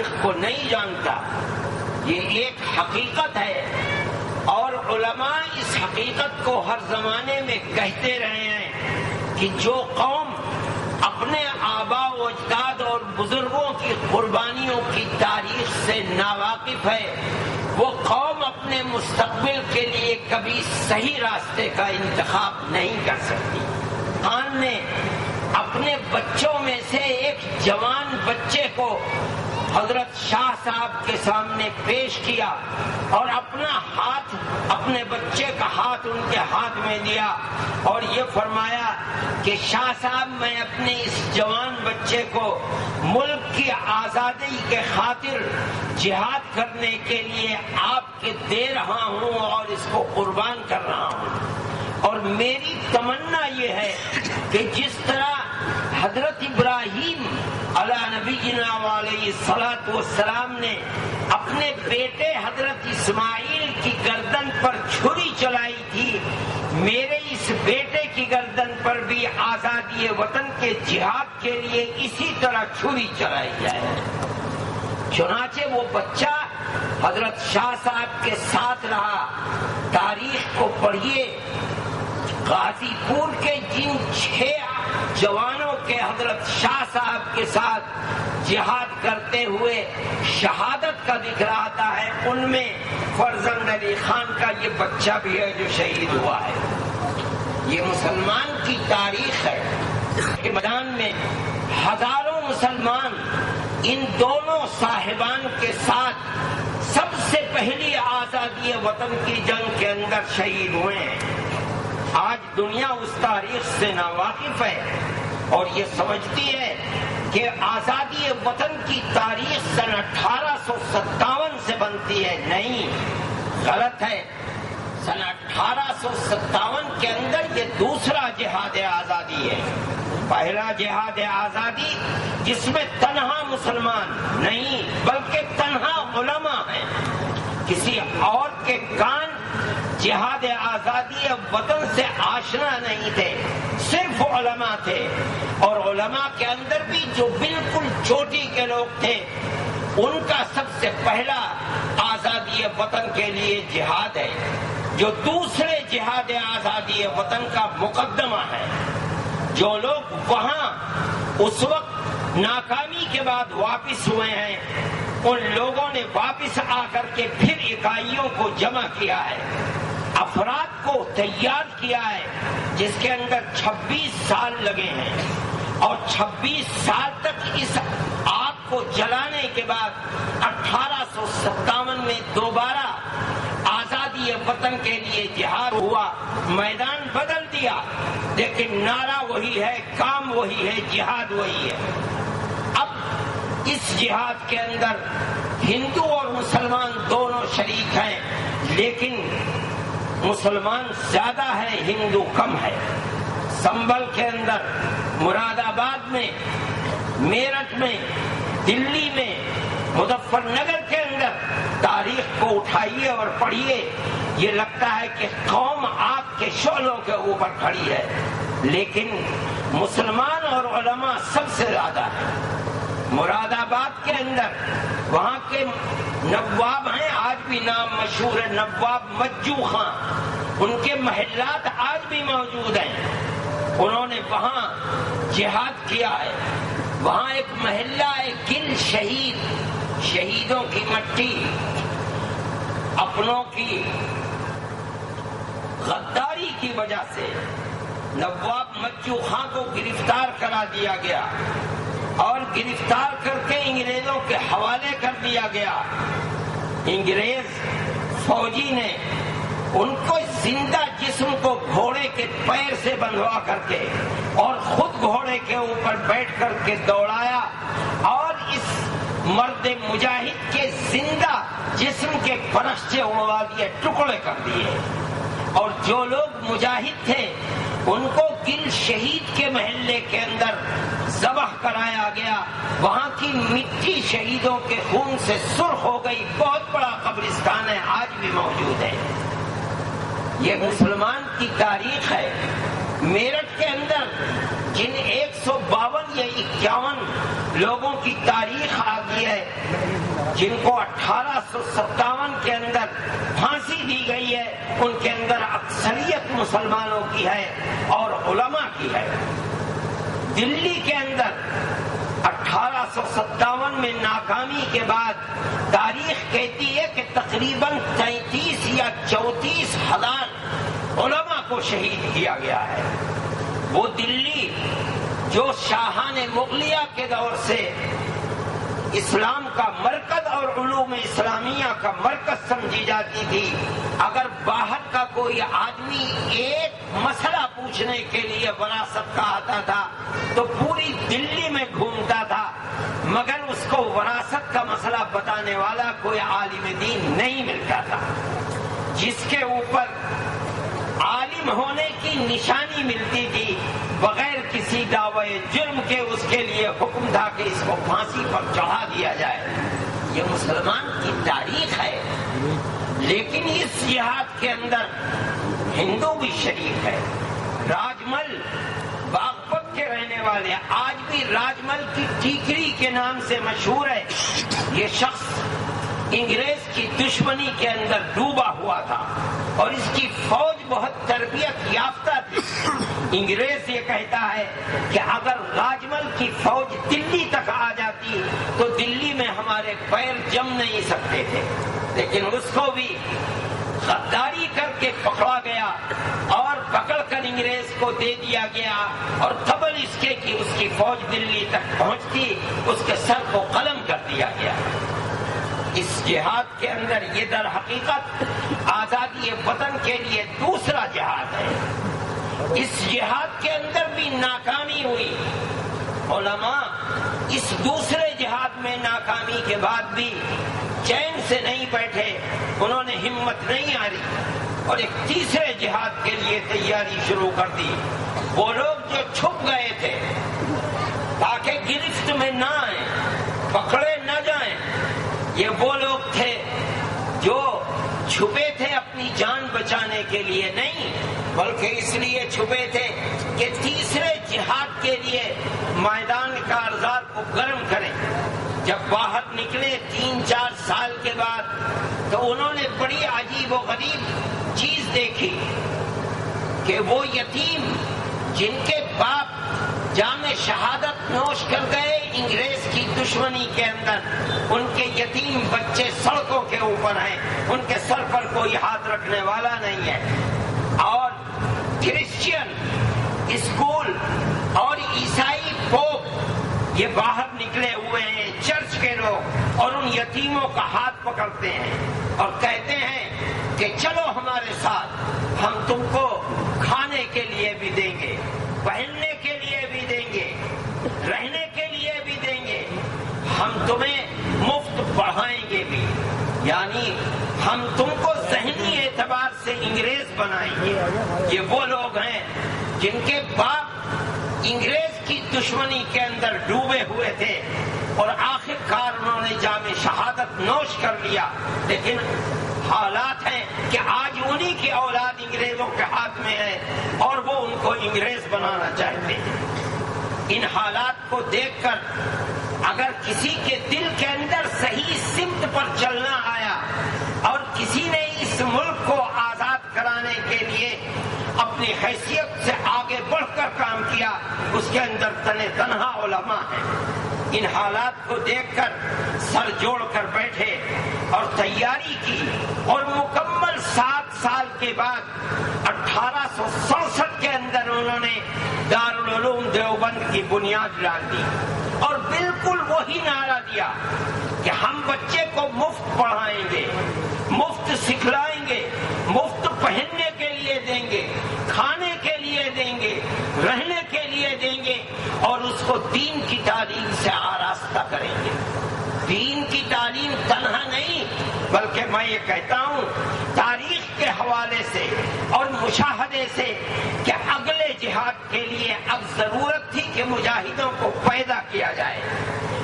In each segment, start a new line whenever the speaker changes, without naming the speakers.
تاریخ کو نہیں جانتا، یہ ایک حقیقت ہے، اور علماء اس حقیقت کو ہر زمانے میں کہتے رہے ہیں کہ جو قوم اپنے آباء و اجداد اور بزرگوں کی قربانیوں کی تاریخ سے ناواقف ہے، وہ قوم اپنے مستقبل کے لیے کبھی صحیح راستے کا انتخاب نہیں کر سکتی۔ خان نے اپنے بچوں میں سے ایک جوان بچے کو حضرت شاہ صاحب کے سامنے پیش کیا اور اپنے بچے کا ہاتھ ان کے ہاتھ میں دیا اور یہ فرمایا کہ شاہ صاحب، میں اپنے اس جوان بچے کو ملک کی آزادی کے خاطر جہاد کرنے کے لیے آپ کے دے رہا ہوں اور اس کو قربان کر رہا ہوں، اور میری تمنا یہ ہے کہ جس طرح حضرت ابراہیم علیہ نبینا علیہ الصلوۃ والسلام نے اپنے بیٹے حضرت اسماعیل کی گردن پر چھری چلائی تھی، میرے اس بیٹے کی گردن پر بھی آزادی وطن کے جہاد کے لیے اسی طرح چھری چلائی جائے۔ چنانچہ وہ بچہ حضرت شاہ صاحب کے ساتھ رہا۔ تاریخ کو پڑھیے، غازی پور کے جن 6 جوانوں کے حضرت شاہ صاحب کے ساتھ جہاد کرتے ہوئے شہادت کا ذکر آتا ہے، ان میں فرزند علی خان کا یہ بچہ بھی ہے جو شہید ہوا ہے۔ یہ مسلمان کی تاریخ ہے۔ کے میدان میں ہزاروں مسلمان ان دونوں صاحبان کے ساتھ سب سے پہلی آزادی وطن کی جنگ کے اندر شہید ہوئے ہیں۔ آج دنیا اس تاریخ سے ناواقف ہے اور یہ سمجھتی ہے کہ آزادی وطن کی تاریخ سن 1857 سے بنتی ہے۔ نہیں، غلط ہے۔ سن 1857 کے اندر یہ دوسرا جہاد آزادی ہے۔ پہلا جہاد آزادی جس میں تنہا مسلمان نہیں بلکہ تنہا علماء ہیں، کسی اور کے کان جہاد آزادی وطن سے آشنا نہیں تھے، صرف علماء تھے، اور علماء کے اندر بھی جو بالکل چوٹی کے لوگ تھے ان کا سب سے پہلا آزادی وطن کے لیے جہاد ہے، جو دوسرے جہاد آزادی وطن کا مقدمہ ہے۔ جو لوگ وہاں اس وقت ناکامی کے بعد واپس ہوئے ہیں، ان لوگوں نے واپس آ کر کے پھر اکائیوں کو جمع کیا ہے، افراد کو تیار کیا ہے، جس کے اندر 26 سال لگے ہیں، اور 26 سال تک اس آگ کو جلانے کے بعد 1857 میں دوبارہ آزادی وطن کے لیے جہاد ہوا۔ میدان بدل دیا لیکن نعرہ وہی ہے، کام وہی ہے، جہاد وہی ہے۔ اب اس جہاد کے اندر ہندو اور مسلمان دونوں شریک ہیں، لیکن مسلمان زیادہ ہے، ہندو کم ہے۔ سنبل کے اندر، مراد آباد میں، میرٹھ میں، دلی میں، مظفر نگر کے اندر تاریخ کو اٹھائیے اور پڑھیے، یہ لگتا ہے کہ قوم آگ کے شعلوں کے اوپر کھڑی ہے، لیکن مسلمان اور علماء سب سے زیادہ ہیں۔ مراد آباد کے اندر وہاں کے نواب ہیں، آج بھی نام مشہور ہے، نواب مجو خان، ان کے محلات آج بھی موجود ہیں۔ انہوں نے وہاں جہاد کیا ہے۔ وہاں ایک محلہ ہے گل شہید، شہیدوں کی مٹی، اپنوں کی غداری کی وجہ سے نواب مجو خان کو گرفتار کرا دیا گیا اور گرفتار کر کے انگریزوں کے حوالے کر دیا گیا۔ انگریز فوجی نے ان کو زندہ جسم کو گھوڑے کے پیر سے بندھوا کر کے اور خود گھوڑے کے اوپر بیٹھ کر کے دوڑایا اور اس مرد مجاہد کے زندہ جسم کے پرشتے اڑوا دیے، ٹکڑے کر دیے، اور جو لوگ مجاہد تھے ان کو گل شہید کے محلے کے اندر ذبح کرایا گیا۔ وہاں کی مٹی شہیدوں کے خون سے سرخ ہو گئی، بہت بڑا قبرستان ہے، آج بھی موجود ہے۔ یہ مسلمان کی تاریخ ہے۔ میرٹھ کے اندر جن 152 یا 51 لوگوں کی تاریخ آتی ہے، جن کو 1857 کے اندر پھانسی دی گئی ہے، ان کے اندر اکثریت مسلمانوں کی ہے اور علماء کی ہے۔ دلی کے اندر 1857 میں ناکامی کے بعد تاریخ کہتی ہے کہ تقریباً 33 یا 34 ہزار علماء کو شہید کیا گیا ہے۔ وہ دلی جو شاہان مغلیہ کے دور سے اسلام کا مرکز اور علوم اسلامیہ کا مرکز سمجھی جاتی تھی، اگر باہر کا کوئی آدمی ایک مسئلہ پوچھنے کے لیے وراثت کا آتا تھا تو پوری دلی میں گھومتا تھا، مگر اس کو وراثت کا مسئلہ بتانے والا کوئی عالم دین نہیں ملتا تھا۔ جس کے اوپر عالم ہونے کی نشانی ملتی تھی، بغیر کسی دعوی جرم کے اس کے لیے حکم تھا کہ اس کو پھانسی پر چڑھا دیا جائے۔ یہ مسلمان کی تاریخ ہے، لیکن اس جہاد کے اندر ہندو بھی شریک ہے۔ راجمل باغپت کے رہنے والے آج بھی راجمل کی ٹیکری کے نام سے مشہور ہے۔ یہ شخص انگریز کی دشمنی کے اندر ڈوبا ہوا تھا اور اس کی فوج بہت تربیت یافتہ تھی۔ انگریز یہ کہتا ہے کہ اگر راجمل کی فوج دلی تک آ جاتی تو دلی میں ہمارے پیر جم نہیں سکتے تھے، لیکن اس کو بھی غداری کر کے پکڑا گیا اور پکڑ کر انگریز کو دے دیا گیا، اور قبل اس کے کہ اس کی فوج دلی تک پہنچتی اس کے سر کو قلم کر دیا گیا۔ اس جہاد کے اندر یہ در حقیقت آزادی وطن کے لیے دوسرا جہاد ہے۔ اس جہاد کے اندر بھی ناکامی ہوئی۔ علماء اس دوسرے جہاد میں ناکامی کے بعد بھی چین سے نہیں بیٹھے، انہوں نے ہمت نہیں ہاری اور ایک تیسرے جہاد کے لیے تیاری شروع کر دی۔ وہ لوگ جو چھپ گئے تھے تاکہ گرفت میں نہ آئیں، پکڑے نہ جائیں، یہ وہ لوگ تھے جو چھپے تھے اپنی جان بچانے کے لیے نہیں، بلکہ اس لیے چھپے تھے کہ تیسرے جہاد کے لیے میدان کارزار کو گرم کریں۔ جب باہر نکلے 3-4 سال کے بعد تو انہوں نے بڑی عجیب و غریب چیز دیکھی کہ وہ یتیم جن کے باپ جام شہادت نوش کر گئے انگریز کی دشمنی کے اندر، ان کے یتیم بچے سڑکوں کے اوپر ہیں، ان کے سر پر کوئی ہاتھ رکھنے والا نہیں ہے، اور کرسچین اسکول اور عیسائی پوپ یہ باہر نکلے ہوئے ہیں، چرچ کے لوگ، اور ان یتیموں کا ہاتھ پکڑتے ہیں اور کہتے ہیں کہ چلو ہمارے ساتھ، ہم تم کو کھانے کے لیے بھی دیں گے، پہننے کے لیے بھی دیں گے، رہنے کے لیے بھی دیں گے، ہم تمہیں مفت پڑھائیں گے بھی، یعنی ہم تم کو ذہنی اعتبار سے انگریز بنائیں گے۔ یہ وہ لوگ ہیں جن کے باپ انگریز کی دشمنی کے اندر ڈوبے ہوئے تھے اور آخر کار انہوں نے جام شہادت نوش کر لیا، لیکن حالات ہیں کہ آج انہی کی اولاد انگریزوں کے ہاتھ میں ہے اور وہ ان کو انگریز بنانا چاہتے ہیں۔ ان حالات کو دیکھ کر اگر کسی کے دل کے اندر صحیح سمت پر چلنا آیا اور کسی نے اس ملک کو آزاد کرانے کے لیے اپنی حیثیت سے آگے بڑھ کر کام کیا، اس کے اندر تنہا علماء ہیں۔ ان حالات کو دیکھ کر سر جوڑ کر بیٹھے اور تیاری کی، اور مکمل 7 سال کے بعد 1867 کے اندر انہوں نے دارالعلوم دیوبند کی بنیاد ڈال دی اور بالکل وہی نعرہ دیا کہ ہم بچے کو مفت پڑھائیں گے، مفت سکھلائیں گے، مفت پہننے کے لیے دیں گے، کھانے کے لیے دیں گے، رہنے کے لیے دیں گے، اور اس کو دین کی تعلیم سے آراستہ کریں گے۔ دین کی تعلیم تنہا نہیں، بلکہ میں یہ کہتا ہوں تاریخ کے حوالے سے اور مشاہدے سے کہ اگلے جہاد کے لیے اب ضرورت تھی کہ مجاہدوں کو پیدا کیا جائے۔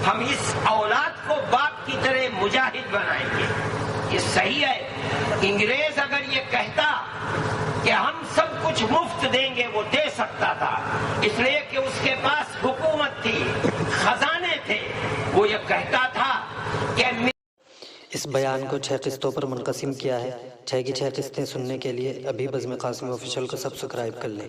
ہم اس اولاد کو باپ کی طرح مجاہد بنائیں گے۔ یہ صحیح ہے، انگریز اگر یہ کہتا کہ ہم سب کچھ مفت دیں گے وہ دے سکتا تھا، اس لیے کہ اس کے پاس حکومت تھی، خزانے تھے۔ وہ یہ کہتا تھا کہ
اس بیان کو 6 قسطوں پر منقسم کیا ہے۔ 6 کی 6 قسطیں سننے کے لیے ابھی بزم قاسمی آفیشیل کو سبسکرائب کر لیں۔